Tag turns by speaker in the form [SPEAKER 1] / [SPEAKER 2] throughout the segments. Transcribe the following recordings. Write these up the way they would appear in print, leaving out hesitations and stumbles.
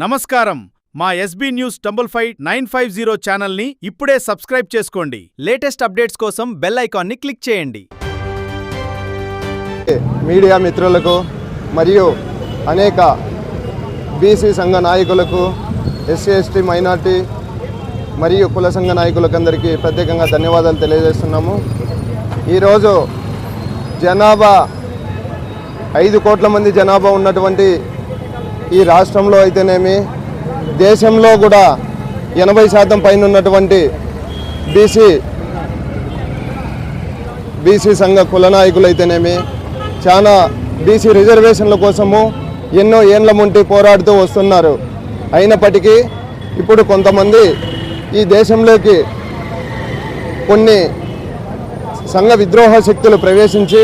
[SPEAKER 1] నమస్కారం మా SB news 950 channel ని ఇప్పుడే సబ్స్క్రైబ్ చేసుకోండి. లేటెస్ట్ అప్డేట్స్ కోసం బెల్ ఐకాన్ ని క్లిక్ చేయండి.
[SPEAKER 2] మీడియా మిత్రులకు మరియు అనేక బీసీ సంఘ నాయకులకు, ఎస్సీ ఎస్టీ మైనార్టీ మరియు కుల సంఘ నాయకులకందరికీ ప్రత్యేకంగా ధన్యవాదాలు తెలియజేస్తున్నాము. ఈరోజు జనాభా 5 కోట్ల మంది జనాభా ఉన్నటువంటి ఈ రాష్ట్రంలో అయితేనేమి, దేశంలో కూడా 80% పైన ఉన్నటువంటి బీసీ సంఘ కుల నాయకులు అయితేనేమి చాలా బీసీ రిజర్వేషన్ల కోసము ఎన్నో ఏండ్ల ముంటి పోరాడుతూ వస్తున్నారు. అయినప్పటికీ ఇప్పుడు కొంతమంది ఈ దేశంలోకి కొన్ని సంఘ విద్రోహ శక్తులు ప్రవేశించి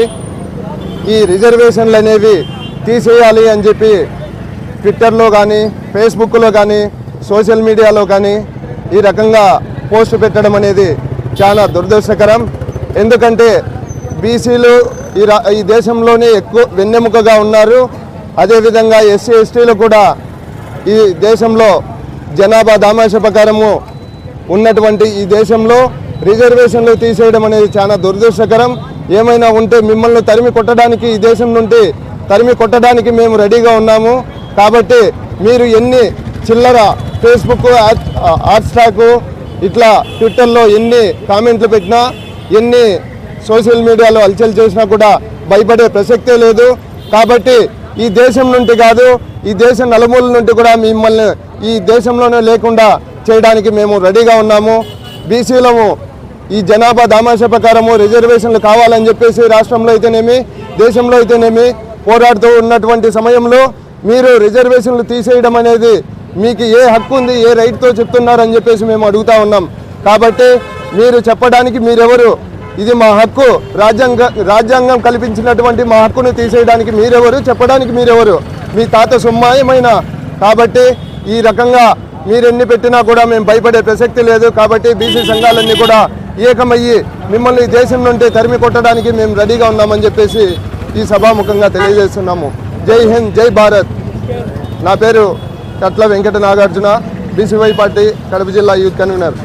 [SPEAKER 2] ఈ రిజర్వేషన్లు అనేవి తీసేయాలి అని చెప్పి ట్విట్టర్లో కానీ, ఫేస్బుక్లో కానీ, సోషల్ మీడియాలో కానీ ఈ రకంగా పోస్ట్ పెట్టడం అనేది చాలా దురదృష్టకరం. ఎందుకంటే బీసీలు ఈ దేశంలోనే ఎక్కువ వెన్నెముకగా ఉన్నారు. అదేవిధంగా ఎస్సీ ఎస్టీలు కూడా ఈ దేశంలో జనాభా దామాష ప్రకారము ఉన్నటువంటి ఈ దేశంలో రిజర్వేషన్లు తీసేయడం అనేది చాలా దురదృష్టకరం. ఏమైనా ఉంటే మిమ్మల్ని తరిమి కొట్టడానికి, ఈ దేశం నుండి తరిమి కొట్టడానికి మేము రెడీగా ఉన్నాము. కాబట్టి మీరు ఎన్ని చిల్లర ఫేస్బుక్, హాట్స్టాక్, ఇట్లా ట్విట్టర్లో ఎన్ని కామెంట్లు పెట్టినా, ఎన్ని సోషల్ మీడియాలో హల్చల్ చేసినా కూడా భయపడే ప్రసక్తే లేదు. కాబట్టి ఈ దేశం నుండి కాదు, ఈ దేశం నలుమూల నుండి కూడా మిమ్మల్ని ఈ దేశంలోనే లేకుండా చేయడానికి మేము రెడీగా ఉన్నాము. బీసీలము ఈ జనాభా దామాష ప్రకారము రిజర్వేషన్లు కావాలని చెప్పేసి రాష్ట్రంలో అయితేనేమి, దేశంలో అయితేనేమి పోరాడుతూ ఉన్నటువంటి సమయంలో మీరు రిజర్వేషన్లు తీసేయడం అనేది మీకు ఏ హక్కు ఉంది, ఏ రైట్తో చెప్తున్నారని చెప్పేసి మేము అడుగుతా ఉన్నాం. కాబట్టి మీరు చెప్పడానికి మీరెవరు? ఇది మా హక్కు, రాజ్యాంగం కల్పించినటువంటి మా హక్కును తీసేయడానికి మీరెవరు? చెప్పడానికి మీరెవరు? మీ తాత సొమ్మాయమైన. కాబట్టి ఈ రకంగా మీరెన్ని పెట్టినా కూడా మేము భయపడే ప్రసక్తి లేదు. కాబట్టి బీసీ సంఘాలన్నీ కూడా ఏకమయ్యి మిమ్మల్ని ఈ దేశం నుండి తరిమి కొట్టడానికి మేము రెడీగా ఉన్నామని చెప్పేసి ఈ సభాముఖంగా తెలియజేస్తున్నాము. జై హింద్, జై భారత్. నా పేరు కట్ల వెంకట నాగార్జున, బీసీవై పార్టీ కడప జిల్లా యూత్ కన్వీనర్.